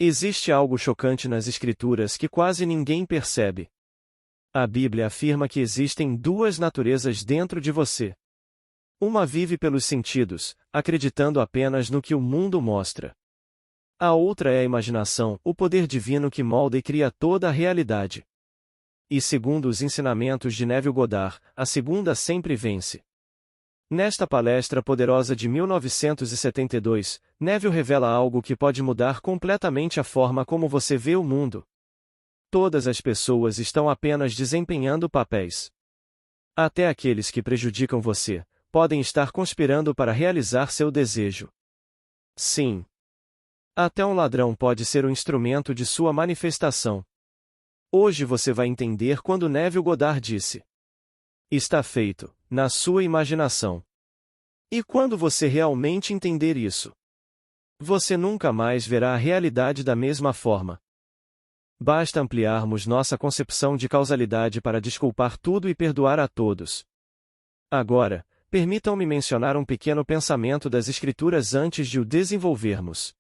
Existe algo chocante nas Escrituras que quase ninguém percebe. A Bíblia afirma que existem duas naturezas dentro de você. Uma vive pelos sentidos, acreditando apenas no que o mundo mostra. A outra é a imaginação, o poder divino que molda e cria toda a realidade. E segundo os ensinamentos de Neville Goddard, a segunda sempre vence. Nesta palestra poderosa de 1972, Neville revela algo que pode mudar completamente a forma como você vê o mundo. Todas as pessoas estão apenas desempenhando papéis. Até aqueles que prejudicam você podem estar conspirando para realizar seu desejo. Sim. Até um ladrão pode ser o instrumento de sua manifestação. Hoje você vai entender quando Neville Goddard disse: está feito, na sua imaginação. E quando você realmente entender isso, você nunca mais verá a realidade da mesma forma. Basta ampliarmos nossa concepção de causalidade para desculpar tudo e perdoar a todos. Agora, permitam-me mencionar um pequeno pensamento das Escrituras antes de o desenvolvermos.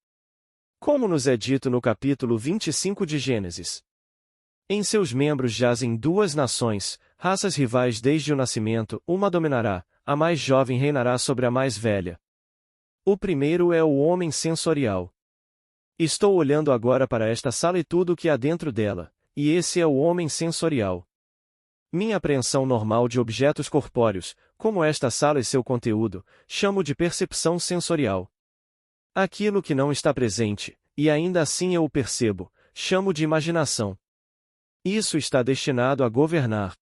Como nos é dito no capítulo 25 de Gênesis: em seus membros jazem duas nações, raças rivais desde o nascimento, uma dominará, a mais jovem reinará sobre a mais velha. O primeiro é o homem sensorial. Estou olhando agora para esta sala e tudo o que há dentro dela, e esse é o homem sensorial. Minha apreensão normal de objetos corpóreos, como esta sala e seu conteúdo, chamo de percepção sensorial. Aquilo que não está presente, e ainda assim eu o percebo, chamo de imaginação. Isso está destinado a governar.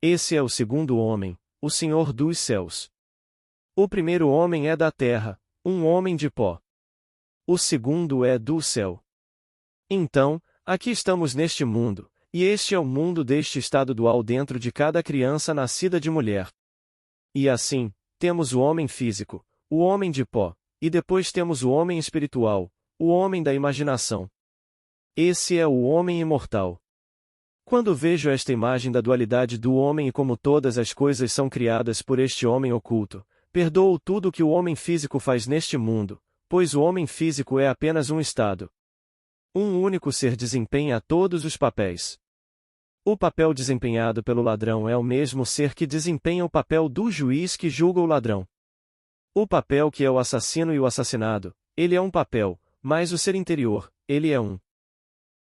Esse é o segundo homem, o Senhor dos céus. O primeiro homem é da terra, um homem de pó. O segundo é do céu. Então, aqui estamos neste mundo, e este é o mundo deste estado dual dentro de cada criança nascida de mulher. E assim, temos o homem físico, o homem de pó, e depois temos o homem espiritual, o homem da imaginação. Esse é o homem imortal. Quando vejo esta imagem da dualidade do homem e como todas as coisas são criadas por este homem oculto, perdoo tudo o que o homem físico faz neste mundo, pois o homem físico é apenas um estado. Um único ser desempenha todos os papéis. O papel desempenhado pelo ladrão é o mesmo ser que desempenha o papel do juiz que julga o ladrão. O papel que é o assassino e o assassinado, ele é um papel, mas o ser interior, ele é um.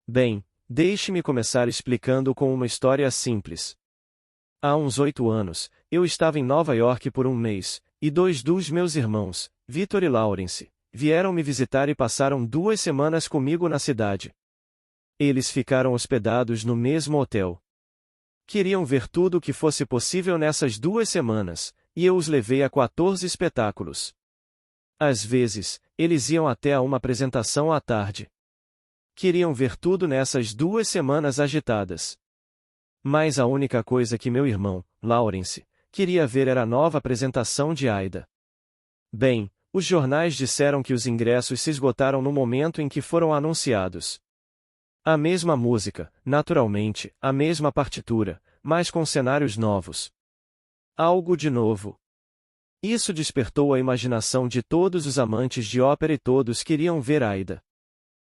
Bem, deixe-me começar explicando com uma história simples. Há uns 8 anos, eu estava em Nova York por um mês, e 2 dos meus irmãos, Victor e Lawrence, vieram me visitar e passaram 2 semanas comigo na cidade. Eles ficaram hospedados no mesmo hotel. Queriam ver tudo o que fosse possível nessas 2 semanas, e eu os levei a 14 espetáculos. Às vezes, eles iam até a uma apresentação à tarde. Queriam ver tudo nessas 2 semanas agitadas. Mas a única coisa que meu irmão, Lawrence, queria ver era a nova apresentação de Aida. Bem, os jornais disseram que os ingressos se esgotaram no momento em que foram anunciados. A mesma música, naturalmente, a mesma partitura, mas com cenários novos. Algo de novo. Isso despertou a imaginação de todos os amantes de ópera e todos queriam ver Aida.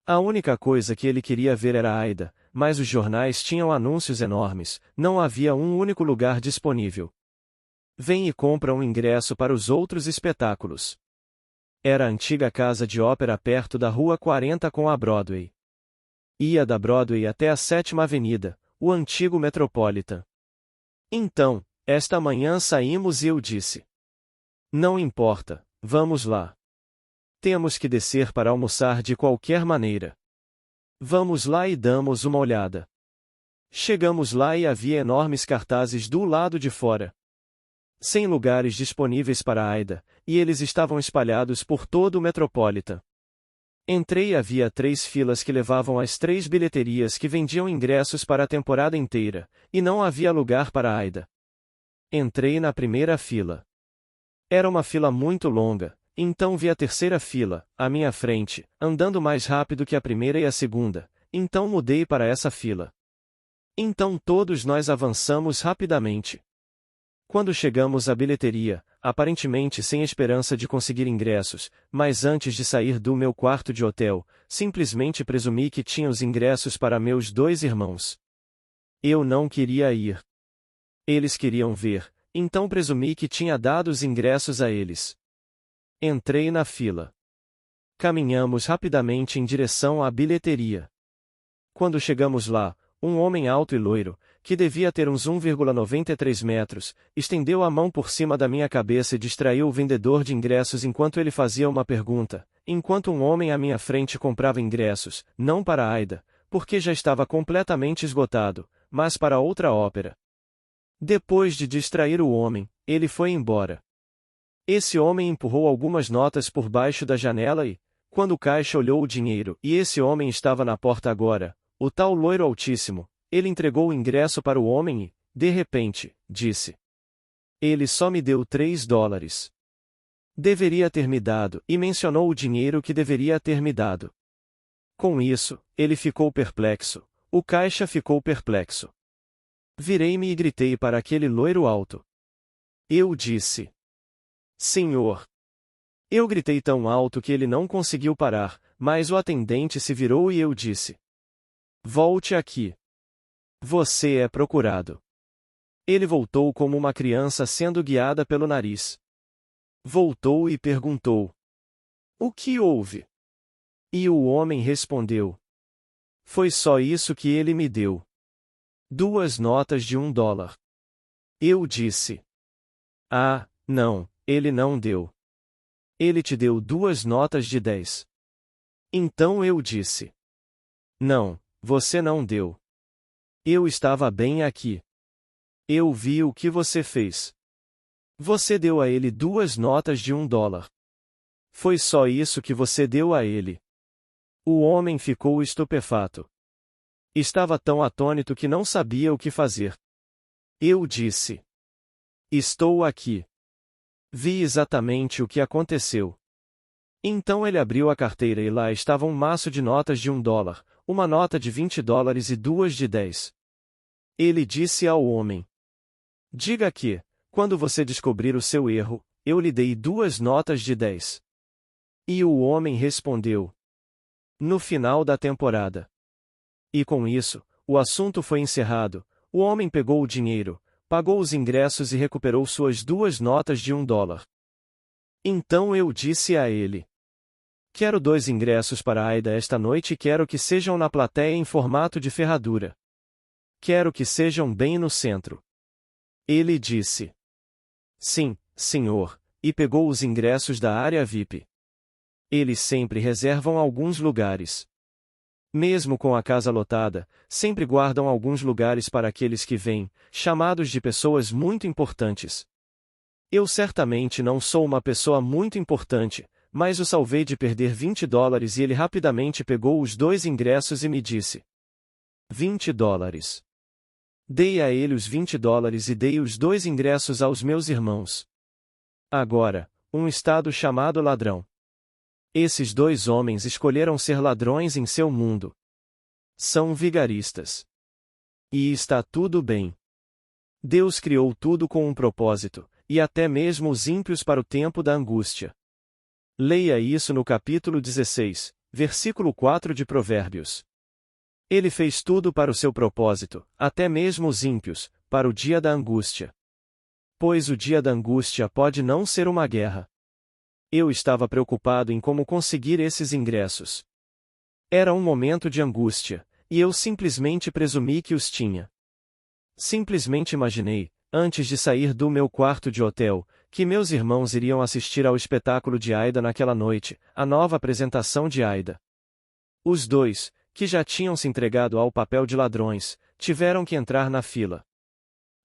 A única coisa que ele queria ver era Aida, mas os jornais tinham anúncios enormes, não havia um único lugar disponível. Vem e compra um ingresso para os outros espetáculos. Era a antiga casa de ópera perto da Rua 40 com a Broadway. Ia da Broadway até a 7ª Avenida, o antigo Metropolitan. Então, esta manhã saímos e eu disse: não importa, vamos lá. Temos que descer para almoçar de qualquer maneira. Vamos lá e damos uma olhada. Chegamos lá e havia enormes cartazes do lado de fora. 100 lugares disponíveis para Aida, e eles estavam espalhados por todo o Metropolitan. Entrei e havia 3 filas que levavam às 3 bilheterias que vendiam ingressos para a temporada inteira, e não havia lugar para Aida. Entrei na primeira fila. Era uma fila muito longa, então vi a terceira fila, à minha frente, andando mais rápido que a primeira e a segunda, então mudei para essa fila. Então todos nós avançamos rapidamente. Quando chegamos à bilheteria, aparentemente sem esperança de conseguir ingressos, mas antes de sair do meu quarto de hotel, simplesmente presumi que tinha os ingressos para meus 2 irmãos. Eu não queria ir. Eles queriam ver, então presumi que tinha dado os ingressos a eles. Entrei na fila. Caminhamos rapidamente em direção à bilheteria. Quando chegamos lá, um homem alto e loiro, que devia ter uns 1,93 metros, estendeu a mão por cima da minha cabeça e distraiu o vendedor de ingressos enquanto ele fazia uma pergunta, enquanto um homem à minha frente comprava ingressos, não para Aida, porque já estava completamente esgotado, mas para outra ópera. Depois de distrair o homem, ele foi embora. Esse homem empurrou algumas notas por baixo da janela e, quando o caixa olhou o dinheiro e esse homem estava na porta agora, o tal loiro altíssimo, ele entregou o ingresso para o homem e, de repente, disse: "Ele só me deu $3. Deveria ter me dado", e mencionou o dinheiro que deveria ter me dado. Com isso, ele ficou perplexo, o caixa ficou perplexo. Virei-me e gritei para aquele loiro alto. Eu disse: "Senhor!" Eu gritei tão alto que ele não conseguiu parar, mas o atendente se virou e eu disse: "Volte aqui. Você é procurado." Ele voltou como uma criança sendo guiada pelo nariz. Voltou e perguntou: "O que houve?" E o homem respondeu: "Foi só isso que ele me deu. 2 notas de $1. Eu disse: "Ah, não, ele não deu. Ele te deu 2 notas de 10. Então eu disse: "Não, você não deu. Eu estava bem aqui. Eu vi o que você fez. Você deu a ele 2 notas de $1. Foi só isso que você deu a ele." O homem ficou estupefato. Estava tão atônito que não sabia o que fazer. Eu disse: "Estou aqui. Vi exatamente o que aconteceu." Então ele abriu a carteira e lá estava um maço de notas de $1, uma nota de $20 e 2 de 10. Ele disse ao homem: "Diga que, quando você descobrir o seu erro, eu lhe dei 2 notas de 10. E o homem respondeu: "No final da temporada." E com isso, o assunto foi encerrado. O homem pegou o dinheiro, pagou os ingressos e recuperou suas 2 notas de $1. Então eu disse a ele: "Quero 2 ingressos para Aida esta noite e quero que sejam na plateia em formato de ferradura. Quero que sejam bem no centro." Ele disse: "Sim, senhor", e pegou os ingressos da área VIP. Eles sempre reservam alguns lugares. Mesmo com a casa lotada, sempre guardam alguns lugares para aqueles que vêm, chamados de pessoas muito importantes. Eu certamente não sou uma pessoa muito importante, mas o salvei de perder $20 e ele rapidamente pegou os 2 ingressos e me disse: $20. Dei a ele os $20 e dei os 2 ingressos aos meus irmãos. Agora, um estado chamado ladrão. Esses 2 homens escolheram ser ladrões em seu mundo. São vigaristas. E está tudo bem. Deus criou tudo com um propósito, e até mesmo os ímpios para o tempo da angústia. Leia isso no capítulo 16, versículo 4 de Provérbios. Ele fez tudo para o seu propósito, até mesmo os ímpios, para o dia da angústia. Pois o dia da angústia pode não ser uma guerra. Eu estava preocupado em como conseguir esses ingressos. Era um momento de angústia, e eu simplesmente presumi que os tinha. Simplesmente imaginei, antes de sair do meu quarto de hotel, que meus irmãos iriam assistir ao espetáculo de Aida naquela noite, a nova apresentação de Aida. Os 2, que já tinham se entregado ao papel de ladrões, tiveram que entrar na fila.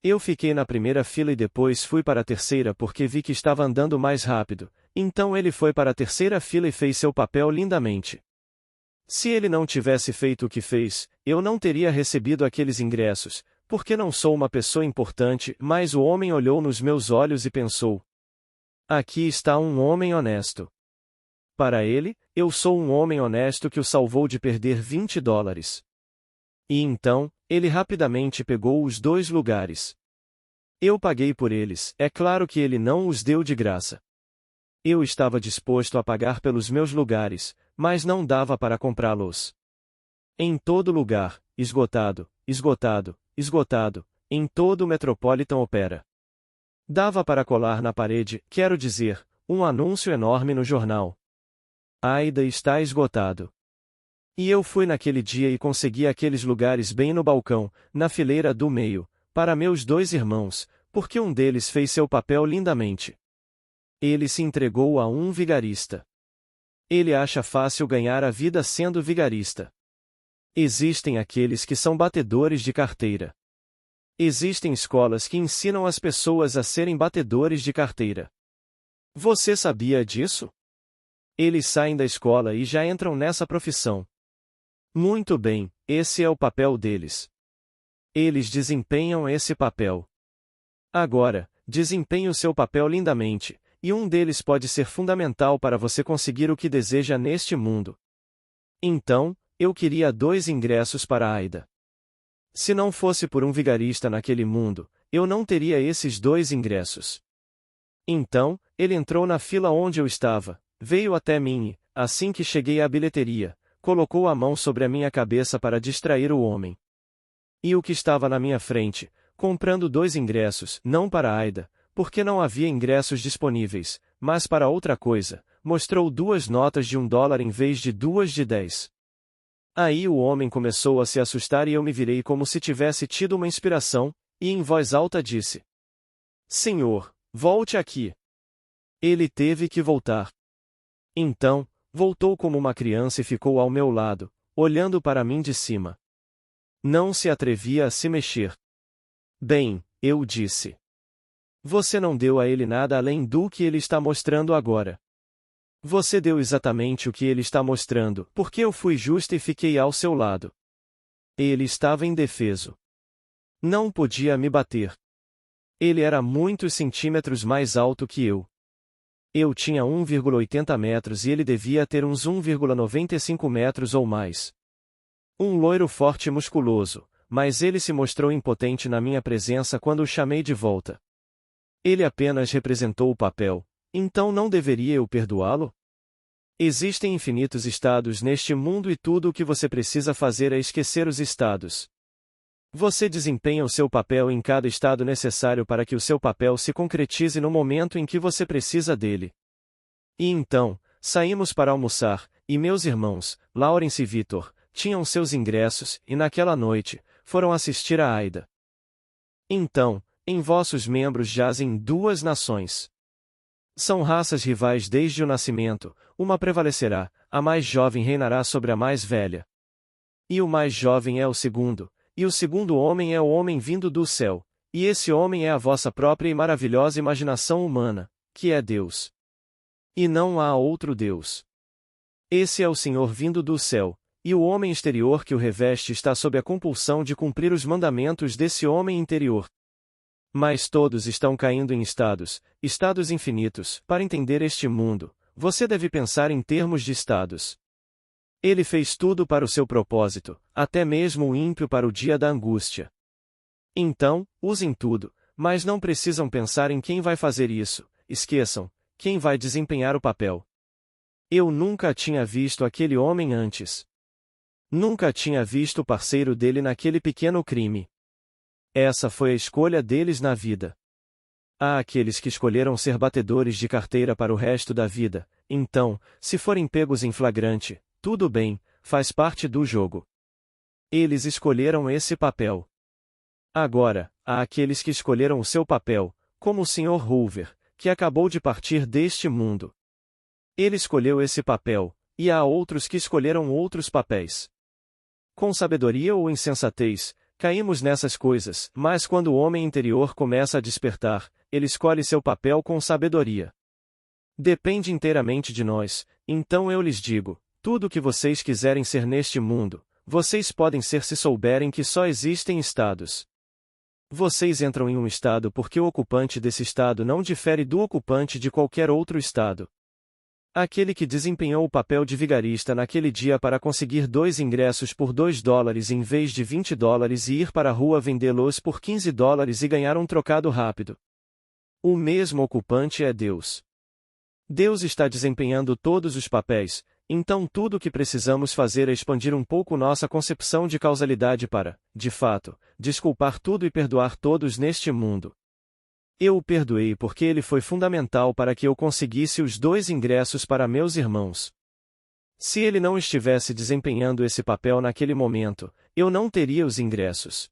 Eu fiquei na primeira fila e depois fui para a terceira porque vi que estava andando mais rápido, então ele foi para a terceira fila e fez seu papel lindamente. Se ele não tivesse feito o que fez, eu não teria recebido aqueles ingressos, porque não sou uma pessoa importante, mas o homem olhou nos meus olhos e pensou: "Aqui está um homem honesto." Para ele, eu sou um homem honesto que o salvou de perder $20. E então, ele rapidamente pegou os 2 lugares. Eu paguei por eles, é claro que ele não os deu de graça. Eu estava disposto a pagar pelos meus lugares, mas não dava para comprá-los. Em todo lugar, esgotado, esgotado, esgotado, em todo o Metropolitan Opera. Dava para colar na parede, quero dizer, um anúncio enorme no jornal. Aida está esgotado. E eu fui naquele dia e consegui aqueles lugares bem no balcão, na fileira do meio, para meus 2 irmãos, porque um deles fez seu papel lindamente. Ele se entregou a um vigarista. Ele acha fácil ganhar a vida sendo vigarista. Existem aqueles que são batedores de carteira. Existem escolas que ensinam as pessoas a serem batedores de carteira. Você sabia disso? Eles saem da escola e já entram nessa profissão. Muito bem, esse é o papel deles. Eles desempenham esse papel. Agora, desempenhe o seu papel lindamente, e um deles pode ser fundamental para você conseguir o que deseja neste mundo. Então, eu queria 2 ingressos para Aida. Se não fosse por um vigarista naquele mundo, eu não teria esses 2 ingressos. Então, ele entrou na fila onde eu estava, veio até mim e, assim que cheguei à bilheteria, colocou a mão sobre a minha cabeça para distrair o homem. E o que estava na minha frente, comprando 2 ingressos, não para Aida, porque não havia ingressos disponíveis, mas para outra coisa, mostrou 2 notas de $1 em vez de 2 de 10. Aí o homem começou a se assustar e eu me virei como se tivesse tido uma inspiração, e em voz alta disse: Senhor, volte aqui. Ele teve que voltar. Então, voltou como uma criança e ficou ao meu lado, olhando para mim de cima. Não se atrevia a se mexer. Bem, eu disse. Você não deu a ele nada além do que ele está mostrando agora. Você deu exatamente o que ele está mostrando, porque eu fui justo e fiquei ao seu lado. Ele estava indefeso. Não podia me bater. Ele era muitos centímetros mais alto que eu. Eu tinha 1,80 metros e ele devia ter uns 1,95 metros ou mais. Um loiro forte e musculoso, mas ele se mostrou impotente na minha presença quando o chamei de volta. Ele apenas representou o papel, então não deveria eu perdoá-lo? Existem infinitos estados neste mundo e tudo o que você precisa fazer é esquecer os estados. Você desempenha o seu papel em cada estado necessário para que o seu papel se concretize no momento em que você precisa dele. E então, saímos para almoçar, e meus irmãos, Lawrence e Victor, tinham seus ingressos, e naquela noite, foram assistir a Aida. Então, em vossos membros jazem 2 nações. São raças rivais desde o nascimento, uma prevalecerá, a mais jovem reinará sobre a mais velha. E o mais jovem é o segundo, e o segundo homem é o homem vindo do céu, e esse homem é a vossa própria e maravilhosa imaginação humana, que é Deus. E não há outro Deus. Esse é o Senhor vindo do céu, e o homem exterior que o reveste está sob a compulsão de cumprir os mandamentos desse homem interior. Mas todos estão caindo em estados infinitos. Para entender este mundo, você deve pensar em termos de estados. Ele fez tudo para o seu propósito, até mesmo o ímpio para o dia da angústia. Então, usem tudo, mas não precisam pensar em quem vai fazer isso, esqueçam, quem vai desempenhar o papel. Eu nunca tinha visto aquele homem antes. Nunca tinha visto o parceiro dele naquele pequeno crime. Essa foi a escolha deles na vida. Há aqueles que escolheram ser batedores de carteira para o resto da vida, então, se forem pegos em flagrante, tudo bem, faz parte do jogo. Eles escolheram esse papel. Agora, há aqueles que escolheram o seu papel, como o Sr. Hoover, que acabou de partir deste mundo. Ele escolheu esse papel, e há outros que escolheram outros papéis. Com sabedoria ou insensatez, caímos nessas coisas, mas quando o homem interior começa a despertar, ele escolhe seu papel com sabedoria. Depende inteiramente de nós, então eu lhes digo, tudo o que vocês quiserem ser neste mundo, vocês podem ser se souberem que só existem estados. Vocês entram em um estado porque o ocupante desse estado não difere do ocupante de qualquer outro estado. Aquele que desempenhou o papel de vigarista naquele dia para conseguir 2 ingressos por $2 em vez de $20 e ir para a rua vendê-los por $15 e ganhar um trocado rápido. O mesmo ocupante é Deus. Deus está desempenhando todos os papéis, então tudo o que precisamos fazer é expandir um pouco nossa concepção de causalidade para, de fato, desculpar tudo e perdoar todos neste mundo. Eu o perdoei porque ele foi fundamental para que eu conseguisse os 2 ingressos para meus irmãos. Se ele não estivesse desempenhando esse papel naquele momento, eu não teria os ingressos.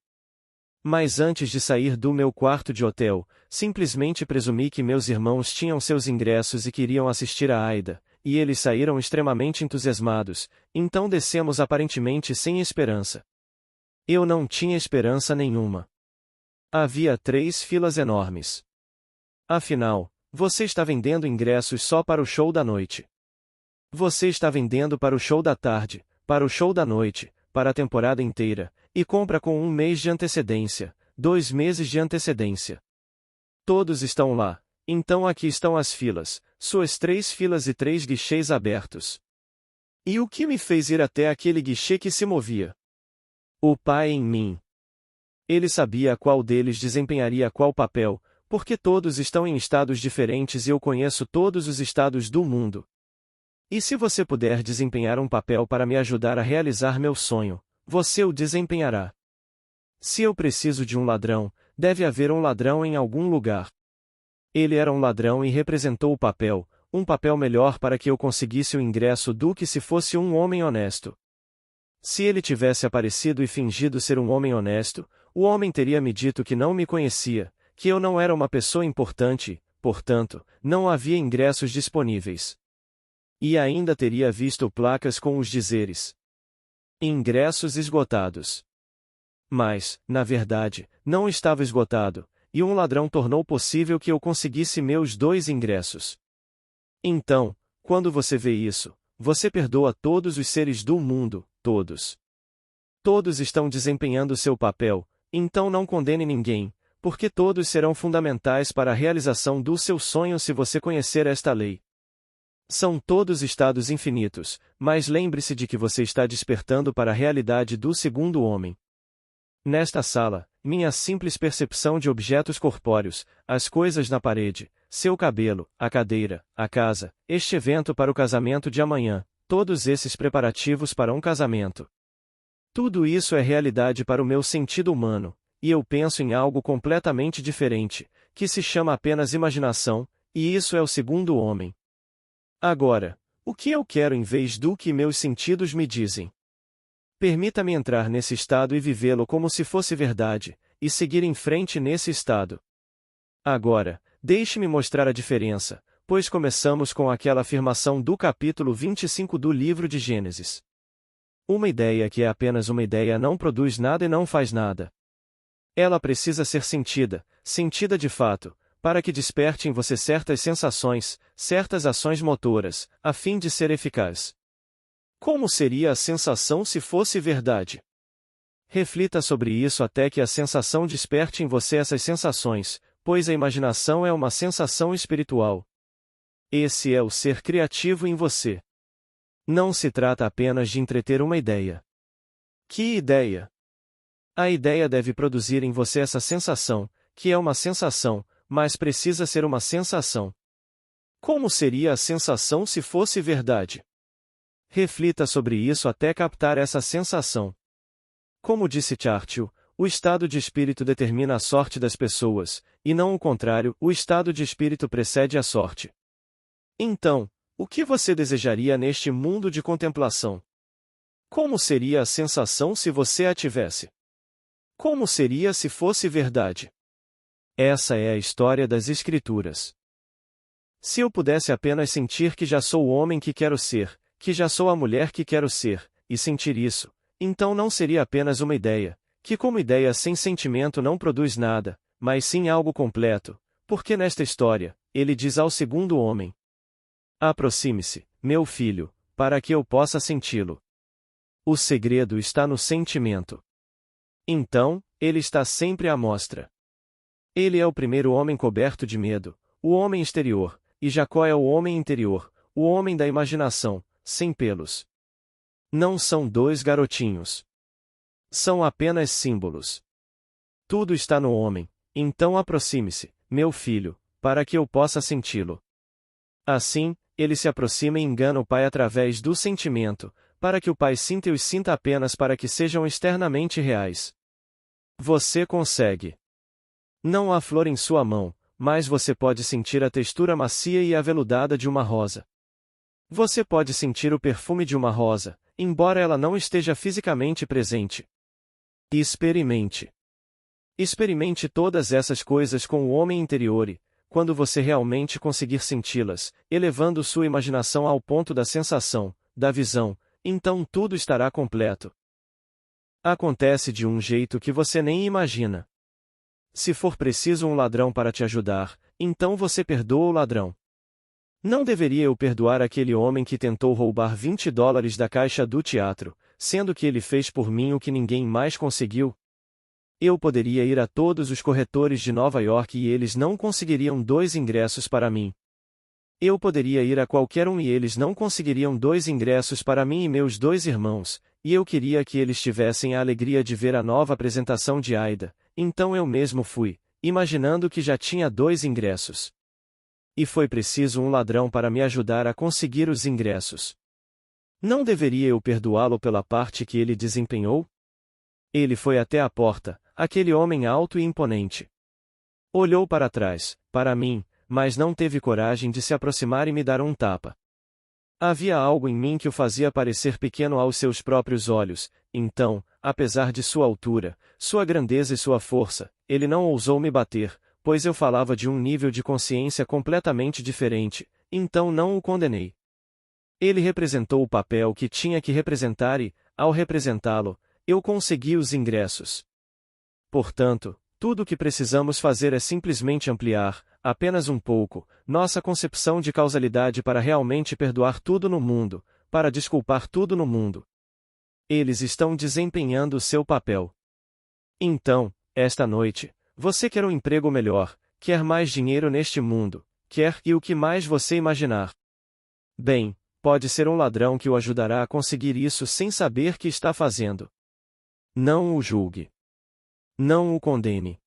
Mas antes de sair do meu quarto de hotel, simplesmente presumi que meus irmãos tinham seus ingressos e queriam assistir a Aida, e eles saíram extremamente entusiasmados, então descemos aparentemente sem esperança. Eu não tinha esperança nenhuma. Havia 3 filas enormes. Afinal, você está vendendo ingressos só para o show da noite. Você está vendendo para o show da tarde, para o show da noite, para a temporada inteira, e compra com 1 mês de antecedência, 2 meses de antecedência. Todos estão lá, então aqui estão as filas, suas 3 filas e 3 guichês abertos. E o que me fez ir até aquele guichê que se movia? O Pai em mim. Ele sabia qual deles desempenharia qual papel, porque todos estão em estados diferentes e eu conheço todos os estados do mundo. E se você puder desempenhar um papel para me ajudar a realizar meu sonho, você o desempenhará. Se eu preciso de um ladrão, deve haver um ladrão em algum lugar. Ele era um ladrão e representou o papel, um papel melhor para que eu conseguisse o ingresso do que se fosse um homem honesto. Se ele tivesse aparecido e fingido ser um homem honesto, o homem teria me dito que não me conhecia, que eu não era uma pessoa importante, portanto, não havia ingressos disponíveis. E ainda teria visto placas com os dizeres: ingressos esgotados. Mas, na verdade, não estava esgotado, e um ladrão tornou possível que eu conseguisse meus 2 ingressos. Então, quando você vê isso, você perdoa todos os seres do mundo, todos. Todos estão desempenhando seu papel, então não condene ninguém, porque todos serão fundamentais para a realização do seu sonho se você conhecer esta lei. São todos estados infinitos, mas lembre-se de que você está despertando para a realidade do segundo homem. Nesta sala, minha simples percepção de objetos corpóreos, as coisas na parede, seu cabelo, a cadeira, a casa, este evento para o casamento de amanhã, todos esses preparativos para um casamento. Tudo isso é realidade para o meu sentido humano, e eu penso em algo completamente diferente, que se chama apenas imaginação, e isso é o segundo homem. Agora, o que eu quero em vez do que meus sentidos me dizem? Permita-me entrar nesse estado e vivê-lo como se fosse verdade, e seguir em frente nesse estado. Agora, deixe-me mostrar a diferença, pois começamos com aquela afirmação do capítulo 25 do livro de Gênesis. Uma ideia que é apenas uma ideia não produz nada e não faz nada. Ela precisa ser sentida, sentida de fato, para que desperte em você certas sensações, certas ações motoras, a fim de ser eficaz. Como seria a sensação se fosse verdade? Reflita sobre isso até que a sensação desperte em você essas sensações, pois a imaginação é uma sensação espiritual. Esse é o ser criativo em você. Não se trata apenas de entreter uma ideia. Que ideia? A ideia deve produzir em você essa sensação, que é uma sensação, mas precisa ser uma sensação. Como seria a sensação se fosse verdade? Reflita sobre isso até captar essa sensação. Como disse Churchill, o estado de espírito determina a sorte das pessoas, e não o contrário, o estado de espírito precede a sorte. Então, o que você desejaria neste mundo de contemplação? Como seria a sensação se você a tivesse? Como seria se fosse verdade? Essa é a história das Escrituras. Se eu pudesse apenas sentir que já sou o homem que quero ser, que já sou a mulher que quero ser, e sentir isso, então não seria apenas uma ideia, que como ideia sem sentimento não produz nada, mas sim algo completo, porque nesta história, ele diz ao segundo homem: aproxime-se, meu filho, para que eu possa senti-lo. O segredo está no sentimento. Então, ele está sempre à mostra. Ele é o primeiro homem coberto de medo, o homem exterior, e Jacó é o homem interior, o homem da imaginação, sem pelos. Não são dois garotinhos. São apenas símbolos. Tudo está no homem, então aproxime-se, meu filho, para que eu possa senti-lo. Assim, ele se aproxima e engana o pai através do sentimento, para que o pai sinta e os sinta apenas para que sejam externamente reais. Você consegue. Não há flor em sua mão, mas você pode sentir a textura macia e aveludada de uma rosa. Você pode sentir o perfume de uma rosa, embora ela não esteja fisicamente presente. Experimente. Experimente todas essas coisas com o homem interior e, quando você realmente conseguir senti-las, elevando sua imaginação ao ponto da sensação, da visão, então tudo estará completo. Acontece de um jeito que você nem imagina. Se for preciso um ladrão para te ajudar, então você perdoa o ladrão. Não deveria eu perdoar aquele homem que tentou roubar $20 da caixa do teatro, sendo que ele fez por mim o que ninguém mais conseguiu? Eu poderia ir a todos os corretores de Nova York e eles não conseguiriam 2 ingressos para mim. Eu poderia ir a qualquer um e eles não conseguiriam 2 ingressos para mim e meus 2 irmãos, e eu queria que eles tivessem a alegria de ver a nova apresentação de Aida, então eu mesmo fui, imaginando que já tinha 2 ingressos. E foi preciso um ladrão para me ajudar a conseguir os ingressos. Não deveria eu perdoá-lo pela parte que ele desempenhou? Ele foi até a porta, aquele homem alto e imponente. Olhou para trás, para mim, mas não teve coragem de se aproximar e me dar um tapa. Havia algo em mim que o fazia parecer pequeno aos seus próprios olhos, então, apesar de sua altura, sua grandeza e sua força, ele não ousou me bater, pois eu falava de um nível de consciência completamente diferente, então não o condenei. Ele representou o papel que tinha que representar e, ao representá-lo, eu consegui os ingressos. Portanto, tudo o que precisamos fazer é simplesmente ampliar, apenas um pouco, nossa concepção de causalidade para realmente perdoar tudo no mundo, para desculpar tudo no mundo. Eles estão desempenhando seu papel. Então, esta noite, você quer um emprego melhor, quer mais dinheiro neste mundo, quer e o que mais você imaginar. Bem, pode ser um ladrão que o ajudará a conseguir isso sem saber que está fazendo. Não o julgue. Não o condene.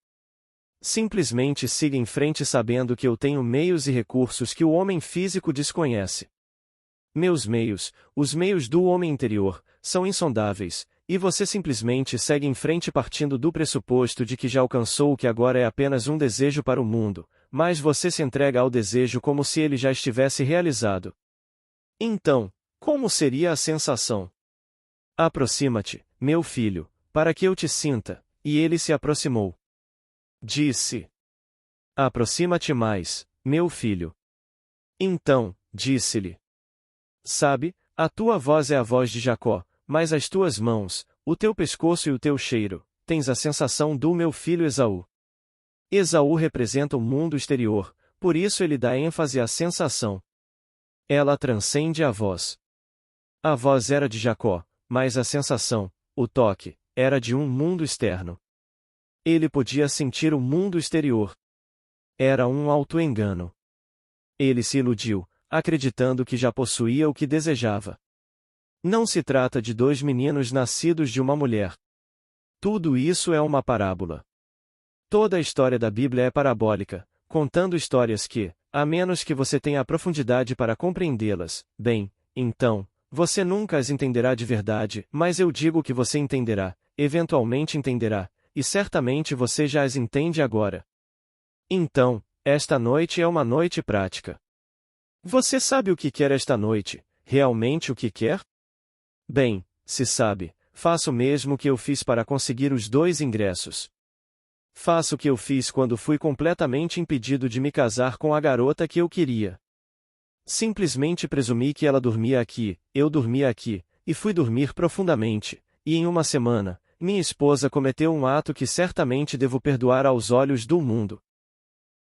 Simplesmente siga em frente sabendo que eu tenho meios e recursos que o homem físico desconhece. Meus meios, os meios do homem interior, são insondáveis, e você simplesmente segue em frente partindo do pressuposto de que já alcançou o que agora é apenas um desejo para o mundo, mas você se entrega ao desejo como se ele já estivesse realizado. Então, como seria a sensação? Aproxima-te, meu filho, para que eu te sinta, e ele se aproximou. Disse: Aproxima-te mais, meu filho. Então, disse-lhe: Sabe, a tua voz é a voz de Jacó, mas as tuas mãos, o teu pescoço e o teu cheiro, tens a sensação do meu filho Esaú. Esaú representa o mundo exterior, por isso ele dá ênfase à sensação. Ela transcende a voz. A voz era de Jacó, mas a sensação, o toque, era de um mundo externo. Ele podia sentir o mundo exterior. Era um auto-engano. Ele se iludiu, acreditando que já possuía o que desejava. Não se trata de 2 meninos nascidos de uma mulher. Tudo isso é uma parábola. Toda a história da Bíblia é parabólica, contando histórias que, a menos que você tenha a profundidade para compreendê-las, bem, então, você nunca as entenderá de verdade, mas eu digo que você entenderá, eventualmente entenderá, e certamente você já as entende agora. Então, esta noite é uma noite prática. Você sabe o que quer esta noite, realmente o que quer? Bem, se sabe, faça o mesmo que eu fiz para conseguir os 2 ingressos. Faça o que eu fiz quando fui completamente impedido de me casar com a garota que eu queria. Simplesmente presumi que ela dormia aqui, eu dormia aqui, e fui dormir profundamente, e em uma semana, minha esposa cometeu um ato que certamente devo perdoar aos olhos do mundo.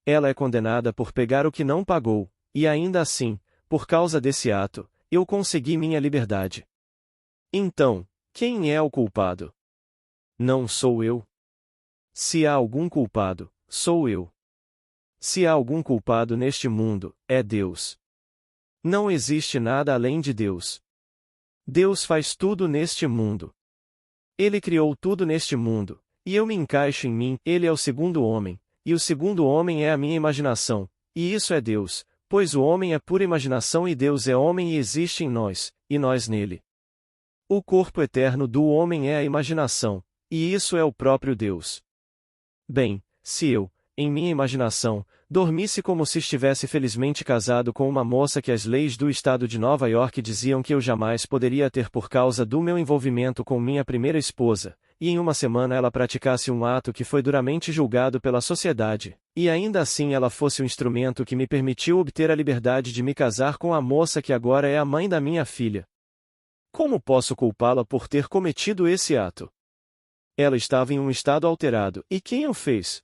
Ela é condenada por pegar o que não pagou, e ainda assim, por causa desse ato, eu consegui minha liberdade. Então, quem é o culpado? Não sou eu. Se há algum culpado, sou eu. Se há algum culpado neste mundo, é Deus. Não existe nada além de Deus. Deus faz tudo neste mundo. Ele criou tudo neste mundo, e eu me encaixo em mim. Ele é o segundo homem, e o segundo homem é a minha imaginação, e isso é Deus, pois o homem é pura imaginação e Deus é homem e existe em nós, e nós nele. O corpo eterno do homem é a imaginação, e isso é o próprio Deus. Bem, se eu, em minha imaginação, dormisse como se estivesse felizmente casado com uma moça que as leis do estado de Nova York diziam que eu jamais poderia ter por causa do meu envolvimento com minha primeira esposa, e em uma semana ela praticasse um ato que foi duramente julgado pela sociedade, e ainda assim ela fosse o instrumento que me permitiu obter a liberdade de me casar com a moça que agora é a mãe da minha filha. Como posso culpá-la por ter cometido esse ato? Ela estava em um estado alterado, e quem o fez?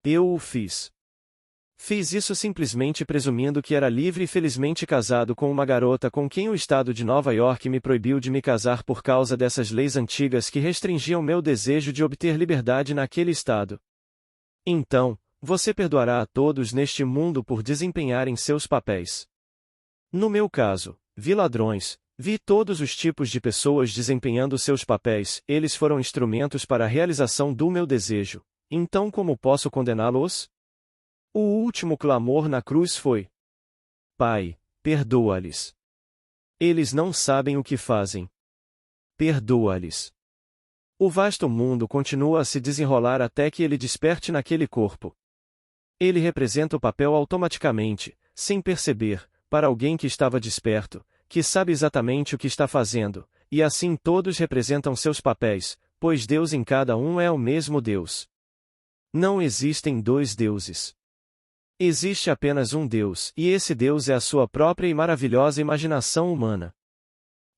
Eu o fiz. Fiz isso simplesmente presumindo que era livre e felizmente casado com uma garota com quem o estado de Nova York me proibiu de me casar por causa dessas leis antigas que restringiam meu desejo de obter liberdade naquele estado. Então, você perdoará a todos neste mundo por desempenharem seus papéis. No meu caso, vi ladrões, vi todos os tipos de pessoas desempenhando seus papéis, eles foram instrumentos para a realização do meu desejo. Então como posso condená-los? O último clamor na cruz foi: Pai, perdoa-lhes. Eles não sabem o que fazem. Perdoa-lhes. O vasto mundo continua a se desenrolar até que ele desperte naquele corpo. Ele representa o papel automaticamente, sem perceber, para alguém que estava desperto, que sabe exatamente o que está fazendo, e assim todos representam seus papéis, pois Deus em cada um é o mesmo Deus. Não existem dois deuses. Existe apenas um Deus, e esse Deus é a sua própria e maravilhosa imaginação humana.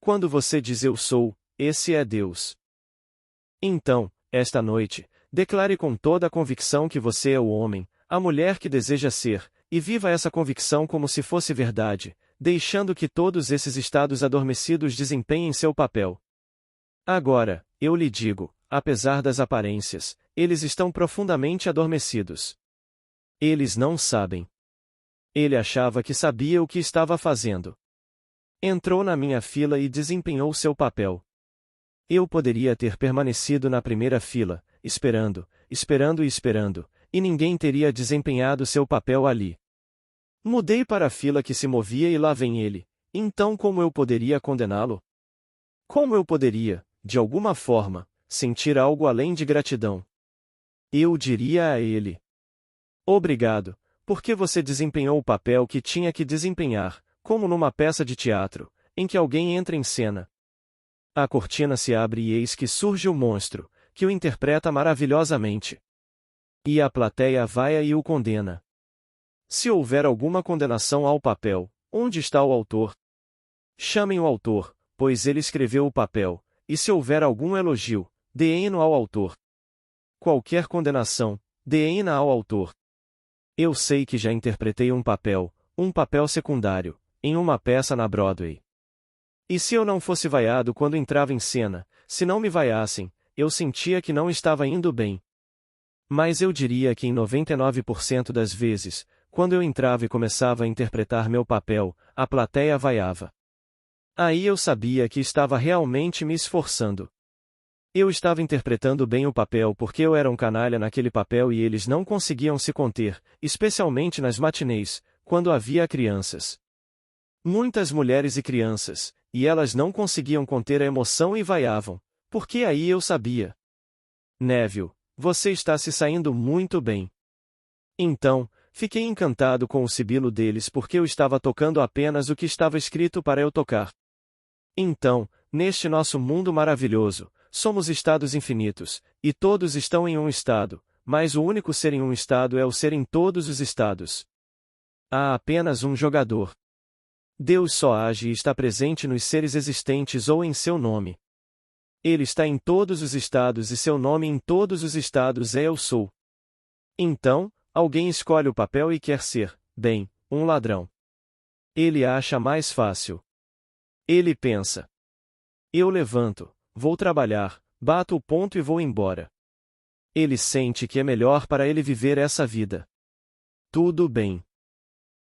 Quando você diz eu sou, esse é Deus. Então, esta noite, declare com toda a convicção que você é o homem, a mulher que deseja ser, e viva essa convicção como se fosse verdade, deixando que todos esses estados adormecidos desempenhem seu papel. Agora, eu lhe digo, apesar das aparências, eles estão profundamente adormecidos. Eles não sabem. Ele achava que sabia o que estava fazendo. Entrou na minha fila e desempenhou seu papel. Eu poderia ter permanecido na primeira fila, esperando, esperando e esperando, e ninguém teria desempenhado seu papel ali. Mudei para a fila que se movia e lá vem ele. Então como eu poderia condená-lo? Como eu poderia, de alguma forma, sentir algo além de gratidão? Eu diria a ele: obrigado, porque você desempenhou o papel que tinha que desempenhar, como numa peça de teatro, em que alguém entra em cena. A cortina se abre e eis que surge o monstro, que o interpreta maravilhosamente. E a plateia vai e o condena. Se houver alguma condenação ao papel, onde está o autor? Chamem o autor, pois ele escreveu o papel, e se houver algum elogio, deem-no ao autor. Qualquer condenação, deem-na ao autor. Eu sei que já interpretei um papel secundário, em uma peça na Broadway. E se eu não fosse vaiado quando entrava em cena, se não me vaiassem, eu sentia que não estava indo bem. Mas eu diria que em 99% das vezes, quando eu entrava e começava a interpretar meu papel, a plateia vaiava. Aí eu sabia que estava realmente me esforçando. Eu estava interpretando bem o papel porque eu era um canalha naquele papel e eles não conseguiam se conter, especialmente nas matinês, quando havia crianças. Muitas mulheres e crianças, e elas não conseguiam conter a emoção e vaiavam, porque aí eu sabia. Neville, você está se saindo muito bem. Então, fiquei encantado com o sibilo deles porque eu estava tocando apenas o que estava escrito para eu tocar. Então, neste nosso mundo maravilhoso, somos estados infinitos, e todos estão em um estado, mas o único ser em um estado é o ser em todos os estados. Há apenas um jogador. Deus só age e está presente nos seres existentes ou em seu nome. Ele está em todos os estados e seu nome em todos os estados é Eu Sou. Então, alguém escolhe o papel e quer ser, bem, um ladrão. Ele acha mais fácil. Ele pensa: eu levanto, vou trabalhar, bato o ponto e vou embora. Ele sente que é melhor para ele viver essa vida. Tudo bem.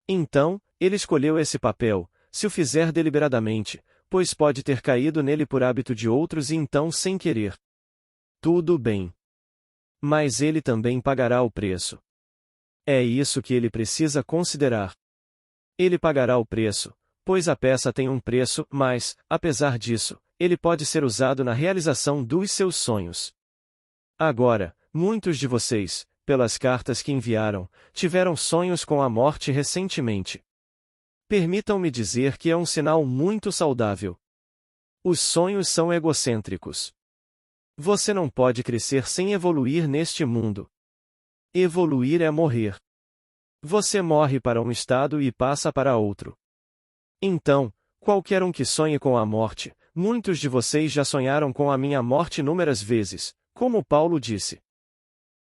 Então, ele escolheu esse papel, se o fizer deliberadamente, pois pode ter caído nele por hábito de outros e então sem querer. Tudo bem. Mas ele também pagará o preço. É isso que ele precisa considerar. Ele pagará o preço, pois a peça tem um preço, mas, apesar disso, ele pode ser usado na realização dos seus sonhos. Agora, muitos de vocês, pelas cartas que enviaram, tiveram sonhos com a morte recentemente. Permitam-me dizer que é um sinal muito saudável. Os sonhos são egocêntricos. Você não pode crescer sem evoluir neste mundo. Evoluir é morrer. Você morre para um estado e passa para outro. Então, qualquer um que sonhe com a morte, muitos de vocês já sonharam com a minha morte inúmeras vezes, como Paulo disse.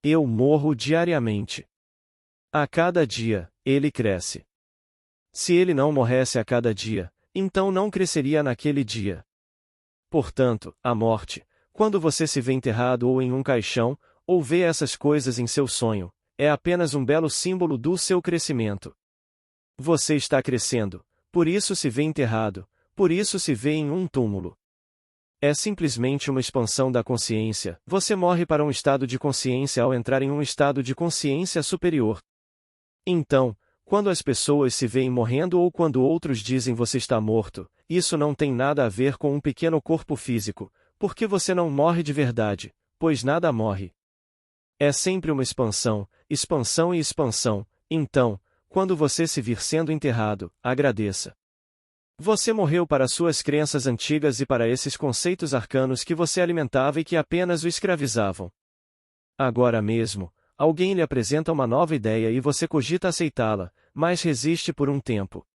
Eu morro diariamente. A cada dia, ele cresce. Se ele não morresse a cada dia, então não cresceria naquele dia. Portanto, a morte, quando você se vê enterrado ou em um caixão, ou vê essas coisas em seu sonho, é apenas um belo símbolo do seu crescimento. Você está crescendo, por isso se vê enterrado, por isso se vê em um túmulo. É simplesmente uma expansão da consciência. Você morre para um estado de consciência ao entrar em um estado de consciência superior. Então, quando as pessoas se veem morrendo ou quando outros dizem você está morto, isso não tem nada a ver com um pequeno corpo físico, porque você não morre de verdade, pois nada morre. É sempre uma expansão, expansão e expansão. Então, quando você se vir sendo enterrado, agradeça. Você morreu para suas crenças antigas e para esses conceitos arcanos que você alimentava e que apenas o escravizavam. Agora mesmo, alguém lhe apresenta uma nova ideia e você cogita aceitá-la, mas resiste por um tempo.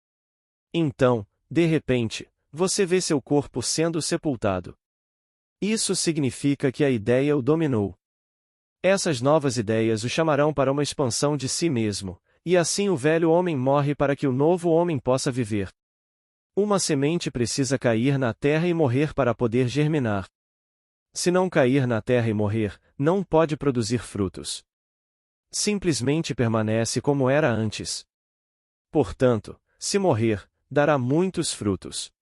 Então, de repente, você vê seu corpo sendo sepultado. Isso significa que a ideia o dominou. Essas novas ideias o chamarão para uma expansão de si mesmo, e assim o velho homem morre para que o novo homem possa viver. Uma semente precisa cair na terra e morrer para poder germinar. Se não cair na terra e morrer, não pode produzir frutos. Simplesmente permanece como era antes. Portanto, se morrer, dará muitos frutos.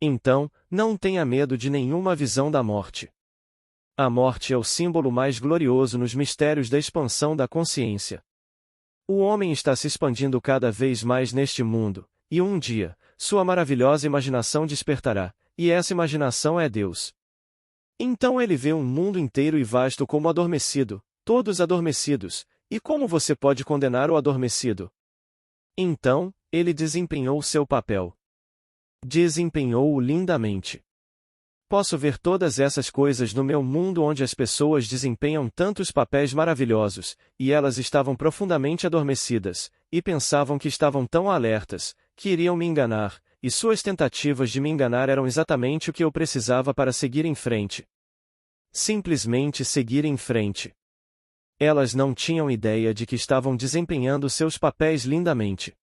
Então, não tenha medo de nenhuma visão da morte. A morte é o símbolo mais glorioso nos mistérios da expansão da consciência. O homem está se expandindo cada vez mais neste mundo, e um dia, sua maravilhosa imaginação despertará, e essa imaginação é Deus. Então ele vê um mundo inteiro e vasto como adormecido, todos adormecidos, e como você pode condenar o adormecido? Então, ele desempenhou seu papel. Desempenhou-o lindamente. Posso ver todas essas coisas no meu mundo onde as pessoas desempenham tantos papéis maravilhosos, e elas estavam profundamente adormecidas, e pensavam que estavam tão alertas, que iriam me enganar, e suas tentativas de me enganar eram exatamente o que eu precisava para seguir em frente. Simplesmente seguir em frente. Elas não tinham ideia de que estavam desempenhando seus papéis lindamente.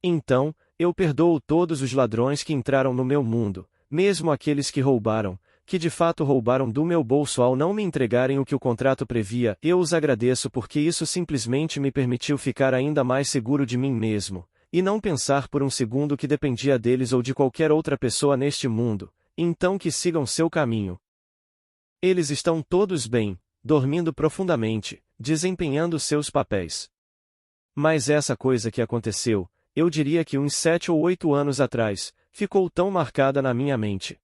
Então, eu perdoo todos os ladrões que entraram no meu mundo, mesmo aqueles que roubaram, que de fato roubaram do meu bolso ao não me entregarem o que o contrato previa. Eu os agradeço porque isso simplesmente me permitiu ficar ainda mais seguro de mim mesmo, e não pensar por um segundo que dependia deles ou de qualquer outra pessoa neste mundo, então que sigam seu caminho. Eles estão todos bem, dormindo profundamente, desempenhando seus papéis. Mas essa coisa que aconteceu, eu diria que uns 7 ou 8 anos atrás, ficou tão marcada na minha mente.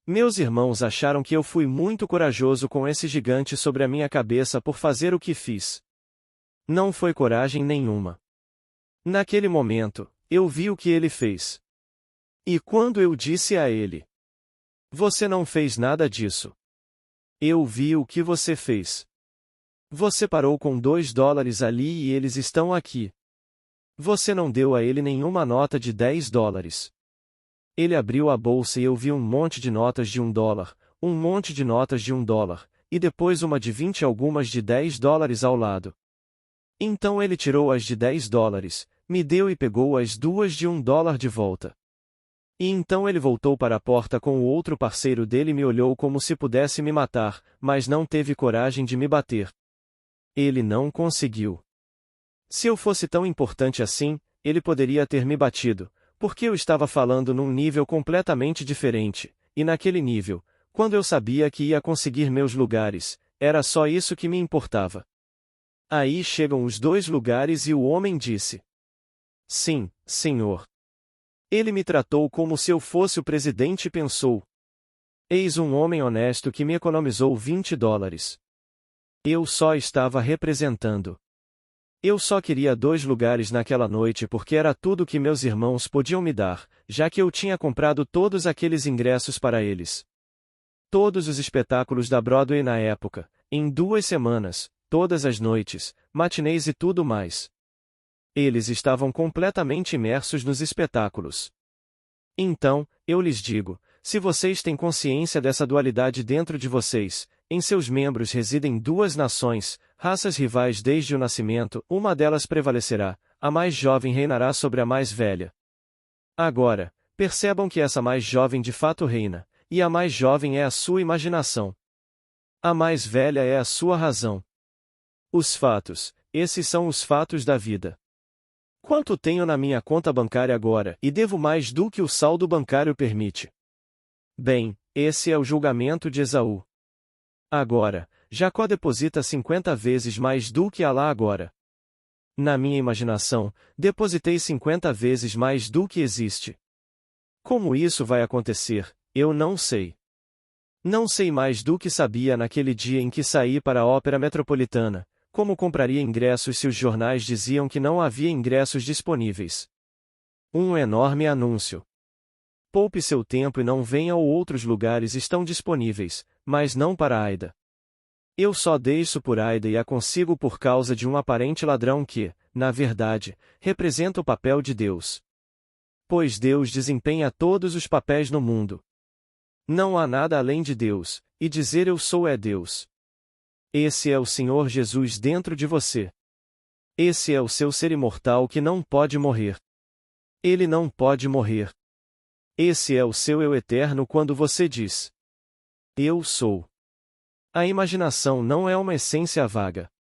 Meus irmãos acharam que eu fui muito corajoso com esse gigante sobre a minha cabeça por fazer o que fiz. Não foi coragem nenhuma. Naquele momento, eu vi o que ele fez. E quando eu disse a ele: "Você não fez nada disso." Eu vi o que você fez. Você parou com $2 ali e eles estão aqui. Você não deu a ele nenhuma nota de $10. Ele abriu a bolsa e eu vi um monte de notas de $1, um monte de notas de $1, e depois uma de 20 e algumas de $10 ao lado. Então ele tirou as de $10, me deu e pegou as duas de $1 de volta. E então ele voltou para a porta com o outro parceiro dele e me olhou como se pudesse me matar, mas não teve coragem de me bater. Ele não conseguiu. Se eu fosse tão importante assim, ele poderia ter me batido, Porque eu estava falando num nível completamente diferente, e naquele nível, quando eu sabia que ia conseguir meus lugares, era só isso que me importava. Aí chegam os 2 lugares e o homem disse: Sim, senhor. Ele me tratou como se eu fosse o presidente e pensou: eis um homem honesto que me economizou $20. Eu só estava representando. Eu só queria 2 lugares naquela noite porque era tudo que meus irmãos podiam me dar, já que eu tinha comprado todos aqueles ingressos para eles. Todos os espetáculos da Broadway na época, em 2 semanas, todas as noites, matinês e tudo mais. Eles estavam completamente imersos nos espetáculos. Então, eu lhes digo, se vocês têm consciência dessa dualidade dentro de vocês, em seus membros residem 2 nações, raças rivais desde o nascimento, uma delas prevalecerá, a mais jovem reinará sobre a mais velha. Agora, percebam que essa mais jovem de fato reina, e a mais jovem é a sua imaginação. A mais velha é a sua razão. Os fatos, esses são os fatos da vida. Quanto tenho na minha conta bancária agora e devo mais do que o saldo bancário permite? Bem, esse é o julgamento de Esaú. Agora, Jacó deposita 50 vezes mais do que Alá agora. Na minha imaginação, depositei 50 vezes mais do que existe. Como isso vai acontecer, eu não sei. Não sei mais do que sabia naquele dia em que saí para a Ópera Metropolitana. Como compraria ingressos se os jornais diziam que não havia ingressos disponíveis? Um enorme anúncio. Poupe seu tempo e não venha ou outros lugares estão disponíveis, mas não para Aida. Eu só deixo por Aida e a consigo por causa de um aparente ladrão que, na verdade, representa o papel de Deus. Pois Deus desempenha todos os papéis no mundo. Não há nada além de Deus, e dizer eu sou é Deus. Esse é o Senhor Jesus dentro de você. Esse é o seu ser imortal que não pode morrer. Ele não pode morrer. Esse é o seu eu eterno quando você diz: eu sou. A imaginação não é uma essência vaga.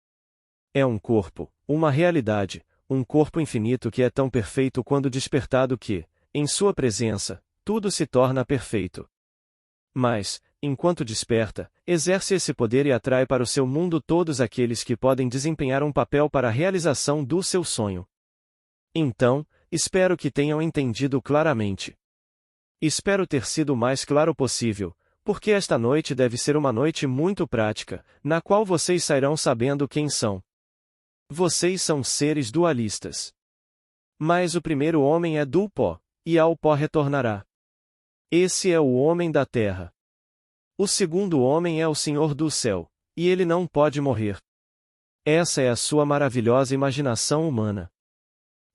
É um corpo, uma realidade, um corpo infinito que é tão perfeito quando despertado que, em sua presença, tudo se torna perfeito. Mas, enquanto desperta, exerce esse poder e atrai para o seu mundo todos aqueles que podem desempenhar um papel para a realização do seu sonho. Então, espero que tenham entendido claramente. Espero ter sido o mais claro possível, porque esta noite deve ser uma noite muito prática, na qual vocês sairão sabendo quem são. Vocês são seres dualistas. Mas o primeiro homem é do pó, e ao pó retornará. Esse é o homem da terra. O segundo homem é o Senhor do céu, e ele não pode morrer. Essa é a sua maravilhosa imaginação humana.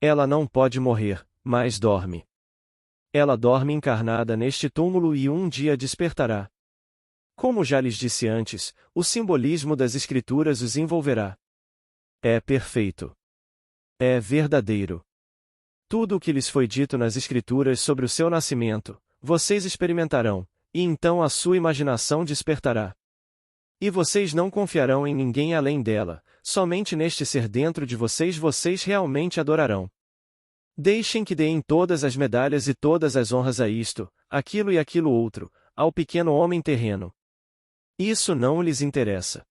Ela não pode morrer, mas dorme. Ela dorme encarnada neste túmulo e um dia despertará. Como já lhes disse antes, o simbolismo das Escrituras os envolverá. É perfeito. É verdadeiro. Tudo o que lhes foi dito nas Escrituras sobre o seu nascimento, vocês experimentarão, e então a sua imaginação despertará. E vocês não confiarão em ninguém além dela, somente neste ser dentro de vocês realmente adorarão. Deixem que deem todas as medalhas e todas as honras a isto, aquilo e aquilo outro, ao pequeno homem terreno. Isso não lhes interessa.